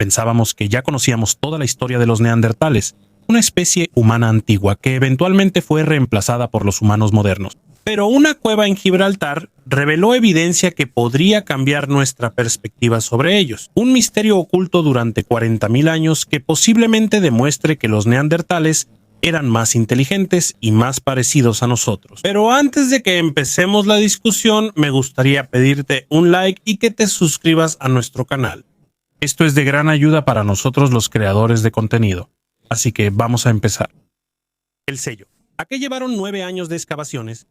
Pensábamos que ya conocíamos toda la historia de los neandertales, una especie humana antigua que eventualmente fue reemplazada por los humanos modernos. Pero una cueva en Gibraltar reveló evidencia que podría cambiar nuestra perspectiva sobre ellos. Un misterio oculto durante 40.000 años que posiblemente demuestre que los neandertales eran más inteligentes y más parecidos a nosotros. Pero antes de que empecemos la discusión, me gustaría pedirte un like y que te suscribas a nuestro canal. Esto es de gran ayuda para nosotros los creadores de contenido. Así que vamos a empezar. El sello. ¿A qué llevaron 9 años de excavaciones?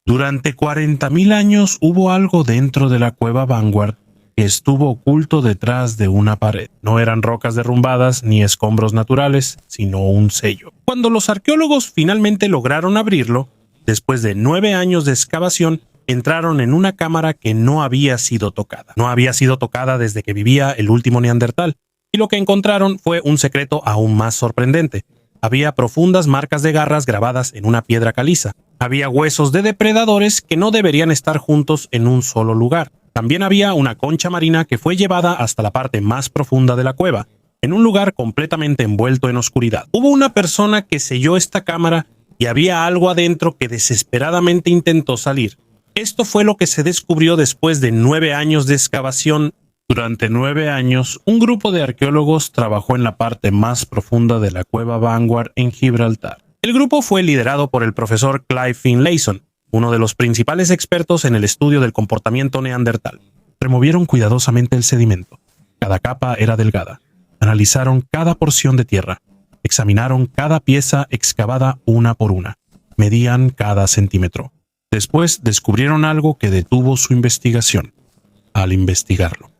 Durante 40.000 años hubo algo dentro de la cueva Vanguard que estuvo oculto detrás de una pared. No eran rocas derrumbadas ni escombros naturales, sino un sello. Cuando los arqueólogos finalmente lograron abrirlo, después de 9 años de excavación, entraron en una cámara que no había sido tocada. No había sido tocada desde que vivía el último neandertal. Y lo que encontraron fue un secreto aún más sorprendente. Había profundas marcas de garras grabadas en una piedra caliza. Había huesos de depredadores que no deberían estar juntos en un solo lugar. También había una concha marina que fue llevada hasta la parte más profunda de la cueva, en un lugar completamente envuelto en oscuridad. Hubo una persona que selló esta cámara y había algo adentro que desesperadamente intentó salir. Esto fue lo que se descubrió después de 9 años de excavación. Durante 9 años, un grupo de arqueólogos trabajó en la parte más profunda de la cueva Vanguard en Gibraltar. El grupo fue liderado por el profesor Clive Finlayson, uno de los principales expertos en el estudio del comportamiento neandertal. Removieron cuidadosamente el sedimento. Cada capa era delgada. Analizaron cada porción de tierra. Examinaron cada pieza excavada una por una. Medían cada centímetro. Después descubrieron algo que detuvo su investigación. Al investigarlo.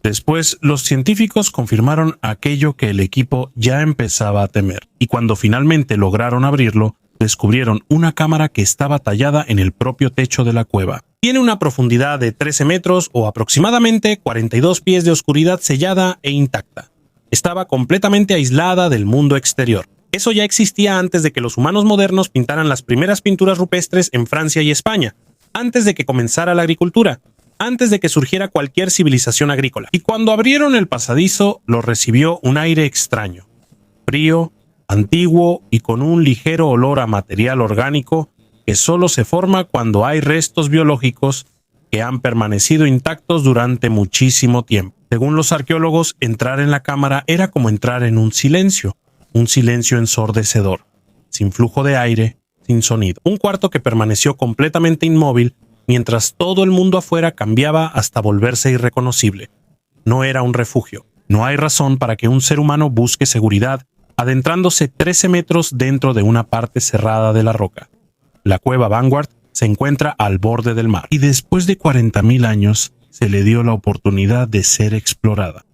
Después, los científicos confirmaron aquello que el equipo ya empezaba a temer. Y cuando finalmente lograron abrirlo, descubrieron una cámara que estaba tallada en el propio techo de la cueva. Tiene una profundidad de 13 metros o aproximadamente 42 pies de oscuridad sellada e intacta. Estaba completamente aislada del mundo exterior. Eso ya existía antes de que los humanos modernos pintaran las primeras pinturas rupestres en Francia y España, antes de que comenzara la agricultura, antes de que surgiera cualquier civilización agrícola. Y cuando abrieron el pasadizo, lo recibió un aire extraño, frío, antiguo y con un ligero olor a material orgánico que solo se forma cuando hay restos biológicos que han permanecido intactos durante muchísimo tiempo. Según los arqueólogos, entrar en la cámara era como entrar en un silencio ensordecedor, sin flujo de aire, sin sonido. Un cuarto que permaneció completamente inmóvil mientras todo el mundo afuera cambiaba hasta volverse irreconocible. No era un refugio. No hay razón para que un ser humano busque seguridad adentrándose 13 metros dentro de una parte cerrada de la roca. La cueva Vanguard se encuentra al borde del mar y después de 40.000 años se le dio la oportunidad de ser explorada.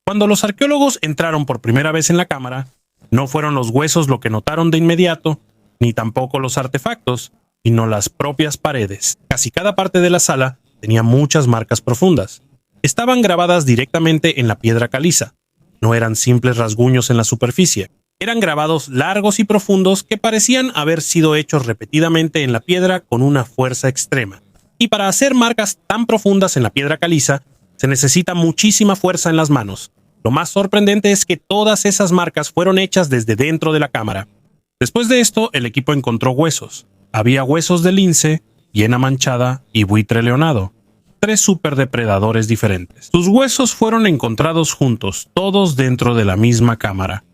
Cuando los arqueólogos entraron por primera vez en la cámara, no fueron los huesos lo que notaron de inmediato, ni tampoco los artefactos, sino las propias paredes. Casi cada parte de la sala tenía muchas marcas profundas. Estaban grabadas directamente en la piedra caliza. No eran simples rasguños en la superficie. Eran grabados largos y profundos que parecían haber sido hechos repetidamente en la piedra con una fuerza extrema. Y para hacer marcas tan profundas en la piedra caliza, se necesita muchísima fuerza en las manos. Lo más sorprendente es que todas esas marcas fueron hechas desde dentro de la cámara. Después de esto, el equipo encontró huesos. Había huesos de lince, hiena manchada y buitre leonado. 3 superdepredadores diferentes. Sus huesos fueron encontrados juntos, todos dentro de la misma cámara.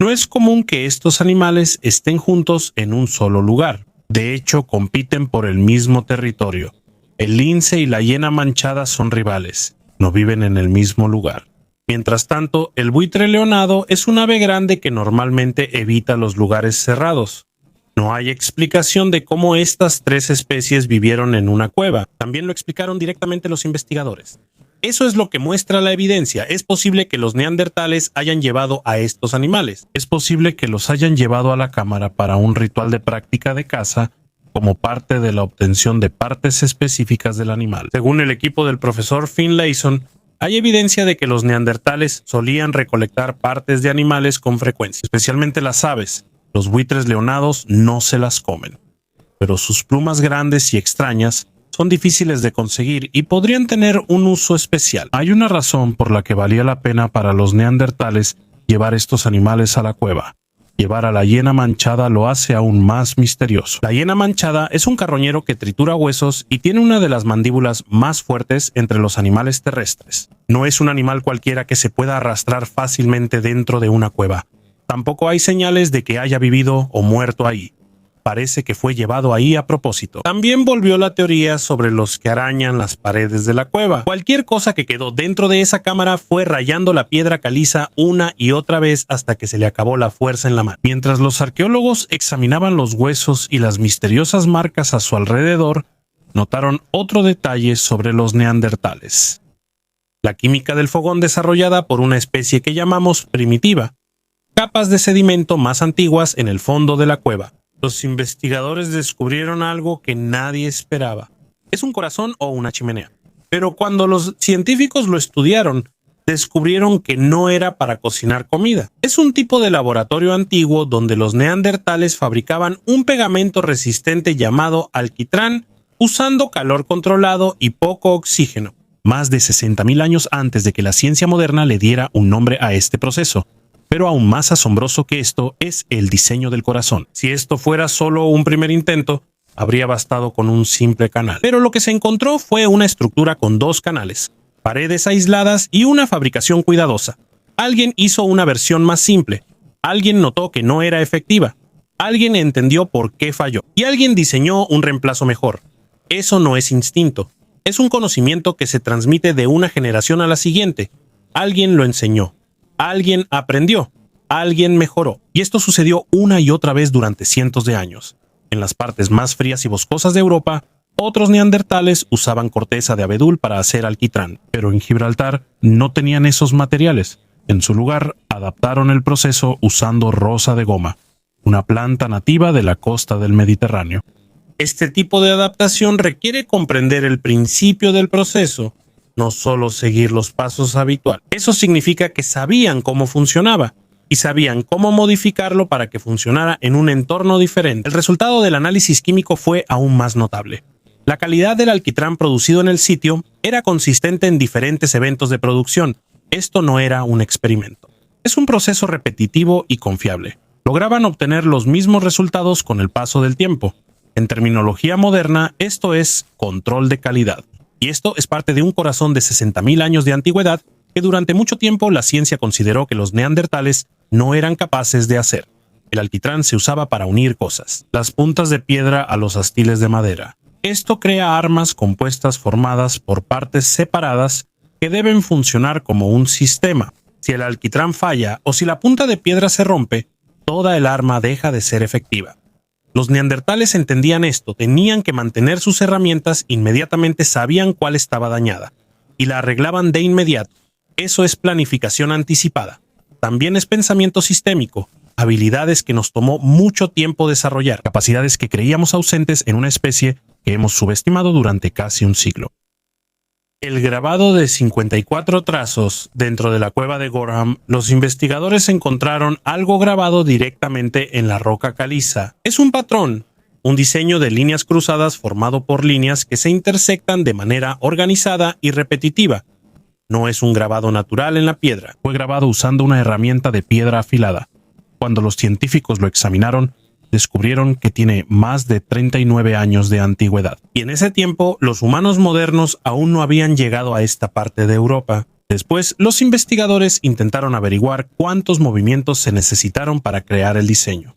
No es común que estos animales estén juntos en un solo lugar. De hecho, compiten por el mismo territorio. El lince y la hiena manchada son rivales. No viven en el mismo lugar. Mientras tanto, el buitre leonado es un ave grande que normalmente evita los lugares cerrados. No hay explicación de cómo estas 3 especies vivieron en una cueva. También lo explicaron directamente los investigadores. Eso es lo que muestra la evidencia. Es posible que los neandertales hayan llevado a estos animales. Es posible que los hayan llevado a la cámara para un ritual de práctica de caza como parte de la obtención de partes específicas del animal. Según el equipo del profesor Finlayson, hay evidencia de que los neandertales solían recolectar partes de animales con frecuencia, especialmente las aves. Los buitres leonados no se las comen, pero sus plumas grandes y extrañas son difíciles de conseguir y podrían tener un uso especial. Hay una razón por la que valía la pena para los neandertales llevar estos animales a la cueva. Llevar a la hiena manchada lo hace aún más misterioso. La hiena manchada es un carroñero que tritura huesos y tiene una de las mandíbulas más fuertes entre los animales terrestres. No es un animal cualquiera que se pueda arrastrar fácilmente dentro de una cueva. Tampoco hay señales de que haya vivido o muerto ahí. Parece que fue llevado ahí a propósito. También volvió la teoría sobre los que arañan las paredes de la cueva. Cualquier cosa que quedó dentro de esa cámara fue rayando la piedra caliza una y otra vez hasta que se le acabó la fuerza en la mano. Mientras los arqueólogos examinaban los huesos y las misteriosas marcas a su alrededor, notaron otro detalle sobre los neandertales. La química del fogón desarrollada por una especie que llamamos primitiva. Capas de sedimento más antiguas en el fondo de la cueva. Los investigadores descubrieron algo que nadie esperaba. Es un corazón o una chimenea. Pero cuando los científicos lo estudiaron, descubrieron que no era para cocinar comida. Es un tipo de laboratorio antiguo donde los neandertales fabricaban un pegamento resistente llamado alquitrán usando calor controlado y poco oxígeno. Más de 60.000 años antes de que la ciencia moderna le diera un nombre a este proceso. Pero aún más asombroso que esto es el diseño del corazón. Si esto fuera solo un primer intento, habría bastado con un simple canal. Pero lo que se encontró fue una estructura con 2 canales, paredes aisladas y una fabricación cuidadosa. Alguien hizo una versión más simple. Alguien notó que no era efectiva. Alguien entendió por qué falló. Y alguien diseñó un reemplazo mejor. Eso no es instinto. Es un conocimiento que se transmite de una generación a la siguiente. Alguien lo enseñó. Alguien aprendió, alguien mejoró. Y esto sucedió una y otra vez durante cientos de años. En las partes más frías y boscosas de Europa, otros neandertales usaban corteza de abedul para hacer alquitrán. Pero en Gibraltar no tenían esos materiales. En su lugar, adaptaron el proceso usando rosa de goma, una planta nativa de la costa del Mediterráneo. Este tipo de adaptación requiere comprender el principio del proceso, no solo seguir los pasos habituales. Eso significa que sabían cómo funcionaba y sabían cómo modificarlo para que funcionara en un entorno diferente. El resultado del análisis químico fue aún más notable. La calidad del alquitrán producido en el sitio era consistente en diferentes eventos de producción. Esto no era un experimento. Es un proceso repetitivo y confiable. Lograban obtener los mismos resultados con el paso del tiempo. En terminología moderna, esto es control de calidad. Y esto es parte de un corazón de 60.000 años de antigüedad que durante mucho tiempo la ciencia consideró que los neandertales no eran capaces de hacer. El alquitrán se usaba para unir cosas, las puntas de piedra a los astiles de madera. Esto crea armas compuestas formadas por partes separadas que deben funcionar como un sistema. Si el alquitrán falla o si la punta de piedra se rompe, toda el arma deja de ser efectiva. Los neandertales entendían esto, tenían que mantener sus herramientas, inmediatamente sabían cuál estaba dañada, y la arreglaban de inmediato. Eso es planificación anticipada. También es pensamiento sistémico, habilidades que nos tomó mucho tiempo desarrollar, capacidades que creíamos ausentes en una especie que hemos subestimado durante casi un siglo. El grabado de 54 trazos dentro de la cueva de Gorham, los investigadores encontraron algo grabado directamente en la roca caliza. Es un patrón, un diseño de líneas cruzadas formado por líneas que se intersectan de manera organizada y repetitiva. No es un grabado natural en la piedra. Fue grabado usando una herramienta de piedra afilada. Cuando los científicos lo examinaron, descubrieron que tiene más de 39 años de antigüedad. Y en ese tiempo, los humanos modernos aún no habían llegado a esta parte de Europa. Después, los investigadores intentaron averiguar cuántos movimientos se necesitaron para crear el diseño.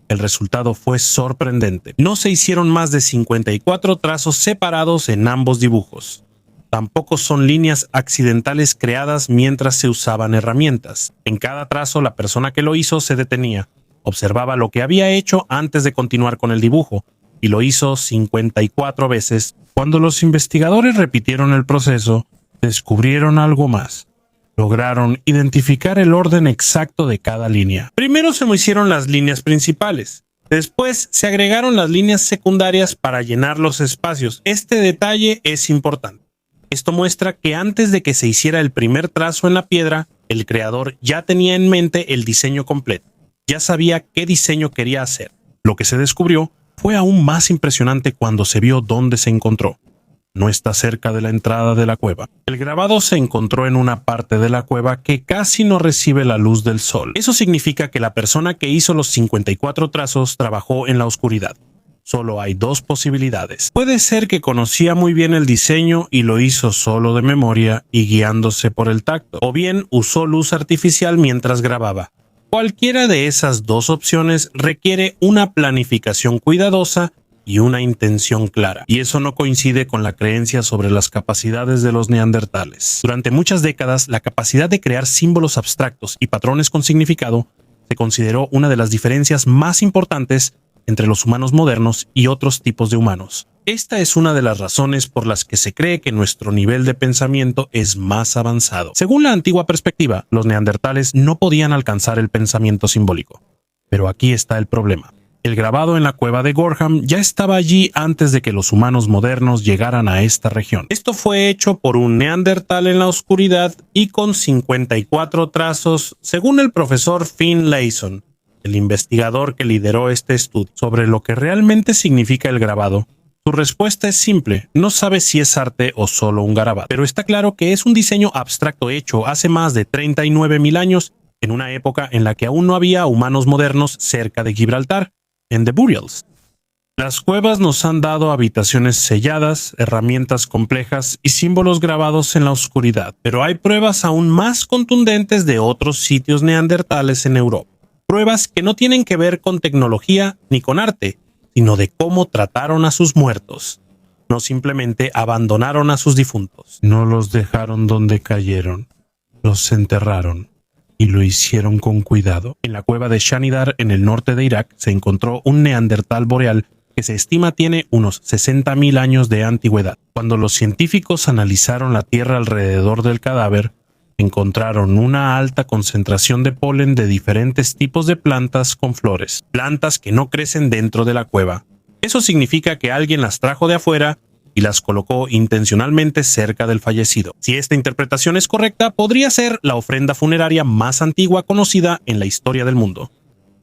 El resultado fue sorprendente. No se hicieron más de 54 trazos separados en ambos dibujos. Tampoco son líneas accidentales creadas mientras se usaban herramientas. En cada trazo, la persona que lo hizo se detenía. Observaba lo que había hecho antes de continuar con el dibujo, y lo hizo 54 veces. Cuando los investigadores repitieron el proceso, descubrieron algo más. Lograron identificar el orden exacto de cada línea. Primero se hicieron las líneas principales. Después se agregaron las líneas secundarias para llenar los espacios. Este detalle es importante. Esto muestra que antes de que se hiciera el primer trazo en la piedra, el creador ya tenía en mente el diseño completo. Ya sabía qué diseño quería hacer. Lo que se descubrió fue aún más impresionante cuando se vio dónde se encontró. No está cerca de la entrada de la cueva. El grabado se encontró en una parte de la cueva que casi no recibe la luz del sol. Eso significa que la persona que hizo los 54 trazos trabajó en la oscuridad. Solo hay dos posibilidades. Puede ser que conocía muy bien el diseño y lo hizo solo de memoria y guiándose por el tacto, o bien usó luz artificial mientras grababa. Cualquiera de esas dos opciones requiere una planificación cuidadosa y una intención clara, y eso no coincide con la creencia sobre las capacidades de los neandertales. Durante muchas décadas, la capacidad de crear símbolos abstractos y patrones con significado se consideró una de las diferencias más importantes entre los humanos modernos y otros tipos de humanos. Esta es una de las razones por las que se cree que nuestro nivel de pensamiento es más avanzado. Según la antigua perspectiva, los neandertales no podían alcanzar el pensamiento simbólico. Pero aquí está el problema. El grabado en la cueva de Gorham ya estaba allí antes de que los humanos modernos llegaran a esta región. Esto fue hecho por un neandertal en la oscuridad y con 54 trazos, según el profesor Finn Layson, el investigador que lideró este estudio. Sobre lo que realmente significa el grabado, su respuesta es simple: no sabe si es arte o solo un garabato. Pero está claro que es un diseño abstracto hecho hace más de 39.000 años, en una época en la que aún no había humanos modernos cerca de Gibraltar, en The Burials. Las cuevas nos han dado habitaciones selladas, herramientas complejas y símbolos grabados en la oscuridad, pero hay pruebas aún más contundentes de otros sitios neandertales en Europa. Pruebas que no tienen que ver con tecnología ni con arte, sino de cómo trataron a sus muertos. No simplemente abandonaron a sus difuntos. No los dejaron donde cayeron, los enterraron. Y lo hicieron con cuidado. En la cueva de Shanidar, en el norte de Irak, se encontró un neandertal boreal que se estima tiene unos 60.000 años de antigüedad. Cuando los científicos analizaron la tierra alrededor del cadáver, encontraron una alta concentración de polen de diferentes tipos de plantas con flores, plantas que no crecen dentro de la cueva. Eso significa que alguien las trajo de afuera y las colocó intencionalmente cerca del fallecido. Si esta interpretación es correcta, podría ser la ofrenda funeraria más antigua conocida en la historia del mundo.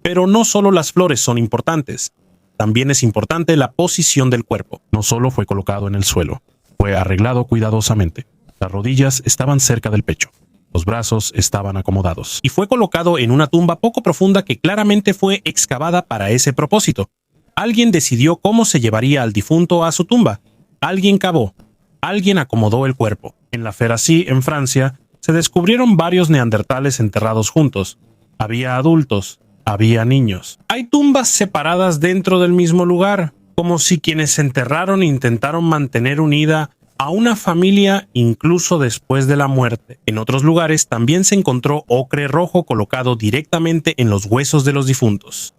Pero no solo las flores son importantes, también es importante la posición del cuerpo. No solo fue colocado en el suelo, fue arreglado cuidadosamente. Las rodillas estaban cerca del pecho, los brazos estaban acomodados, y fue colocado en una tumba poco profunda que claramente fue excavada para ese propósito. Alguien decidió cómo se llevaría al difunto a su tumba. Alguien cavó, alguien acomodó el cuerpo. En la Ferassí, en Francia, se descubrieron varios neandertales enterrados juntos. Había adultos, había niños. Hay tumbas separadas dentro del mismo lugar, como si quienes se enterraron intentaron mantener unida a una familia incluso después de la muerte. En otros lugares también se encontró ocre rojo colocado directamente en los huesos de los difuntos.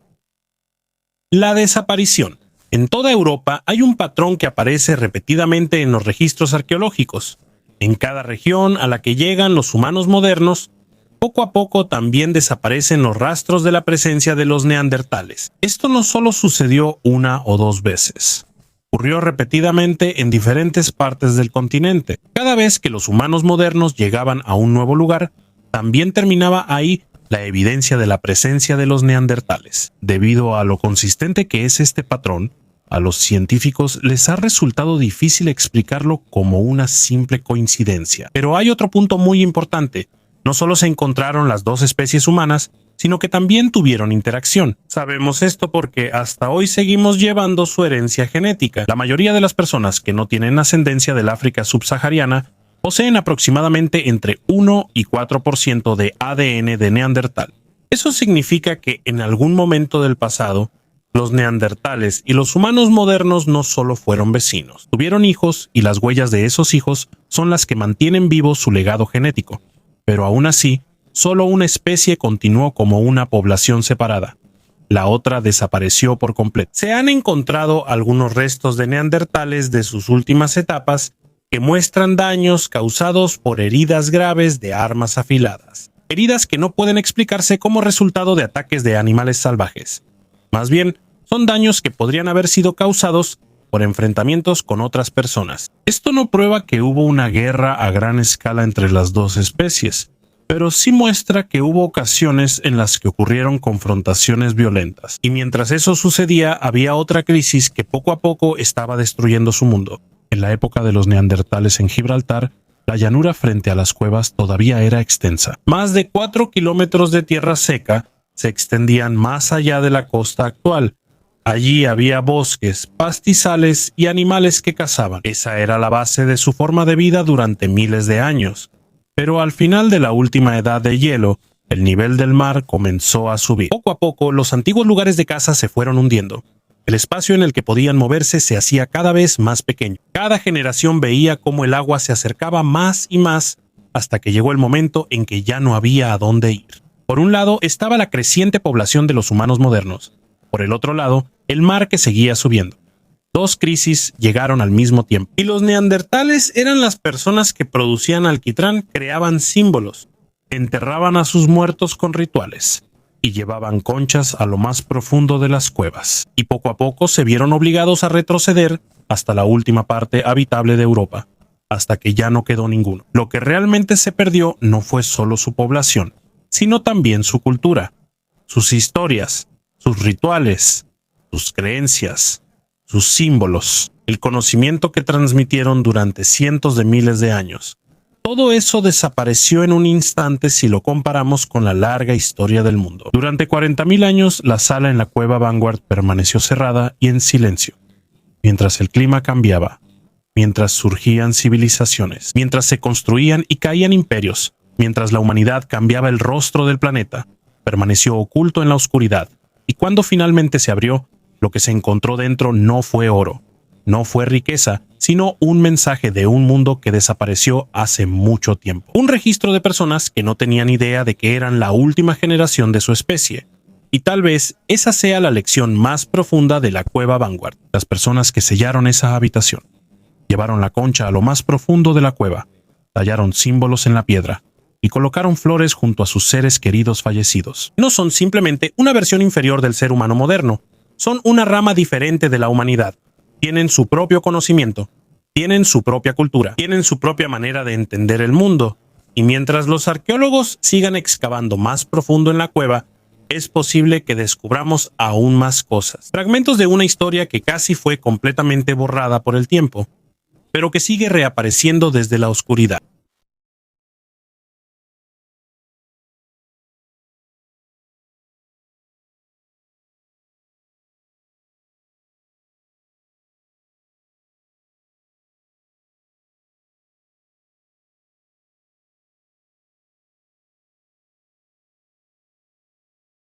La desaparición. En toda Europa hay un patrón que aparece repetidamente en los registros arqueológicos. En cada región a la que llegan los humanos modernos, poco a poco también desaparecen los rastros de la presencia de los neandertales. Esto no solo sucedió una o dos veces. Ocurrió repetidamente en diferentes partes del continente. Cada vez que los humanos modernos llegaban a un nuevo lugar, también terminaba ahí la evidencia de la presencia de los neandertales. Debido a lo consistente que es este patrón, a los científicos les ha resultado difícil explicarlo como una simple coincidencia. Pero hay otro punto muy importante. No solo se encontraron las dos especies humanas, sino que también tuvieron interacción. Sabemos esto porque hasta hoy seguimos llevando su herencia genética. La mayoría de las personas que no tienen ascendencia del África subsahariana poseen aproximadamente entre 1 y 4% de ADN de neandertal. Eso significa que en algún momento del pasado, los neandertales y los humanos modernos no solo fueron vecinos, tuvieron hijos y las huellas de esos hijos son las que mantienen vivo su legado genético. Pero aún así, solo una especie continuó como una población separada. La otra desapareció por completo. Se han encontrado algunos restos de neandertales de sus últimas etapas que muestran daños causados por heridas graves de armas afiladas. Heridas que no pueden explicarse como resultado de ataques de animales salvajes. Más bien, son daños que podrían haber sido causados por enfrentamientos con otras personas. Esto no prueba que hubo una guerra a gran escala entre las dos especies, pero sí muestra que hubo ocasiones en las que ocurrieron confrontaciones violentas, y mientras eso sucedía había otra crisis que poco a poco estaba destruyendo su mundo. En la época de los neandertales en Gibraltar, la llanura frente a las cuevas todavía era extensa. Más de 4 kilómetros de tierra seca se extendían más allá de la costa actual. Allí había bosques, pastizales y animales que cazaban. Esa era la base de su forma de vida durante miles de años. Pero al final de la última edad de hielo, el nivel del mar comenzó a subir. Poco a poco, los antiguos lugares de caza se fueron hundiendo. El espacio en el que podían moverse se hacía cada vez más pequeño. Cada generación veía cómo el agua se acercaba más y más hasta que llegó el momento en que ya no había a dónde ir. Por un lado estaba la creciente población de los humanos modernos. Por el otro lado, el mar que seguía subiendo. Dos crisis llegaron al mismo tiempo. Y los neandertales eran las personas que producían alquitrán, creaban símbolos, enterraban a sus muertos con rituales y llevaban conchas a lo más profundo de las cuevas. Y poco a poco se vieron obligados a retroceder hasta la última parte habitable de Europa, hasta que ya no quedó ninguno. Lo que realmente se perdió no fue solo su población, sino también su cultura, sus historias, sus rituales, sus creencias, sus símbolos, el conocimiento que transmitieron durante cientos de miles de años. Todo eso desapareció en un instante si lo comparamos con la larga historia del mundo. Durante 40.000 años, la sala en la cueva Vanguard permaneció cerrada y en silencio, mientras el clima cambiaba, mientras surgían civilizaciones, mientras se construían y caían imperios, mientras la humanidad cambiaba el rostro del planeta, permaneció oculto en la oscuridad, y cuando finalmente se abrió, lo que se encontró dentro no fue oro, no fue riqueza, sino un mensaje de un mundo que desapareció hace mucho tiempo. Un registro de personas que no tenían idea de que eran la última generación de su especie. Y tal vez esa sea la lección más profunda de la cueva Vanguard. Las personas que sellaron esa habitación. Llevaron la concha a lo más profundo de la cueva, tallaron símbolos en la piedra y colocaron flores junto a sus seres queridos fallecidos. No son simplemente una versión inferior del ser humano moderno, son una rama diferente de la humanidad. Tienen su propio conocimiento, tienen su propia cultura, tienen su propia manera de entender el mundo. Y mientras los arqueólogos sigan excavando más profundo en la cueva, es posible que descubramos aún más cosas. Fragmentos de una historia que casi fue completamente borrada por el tiempo, pero que sigue reapareciendo desde la oscuridad.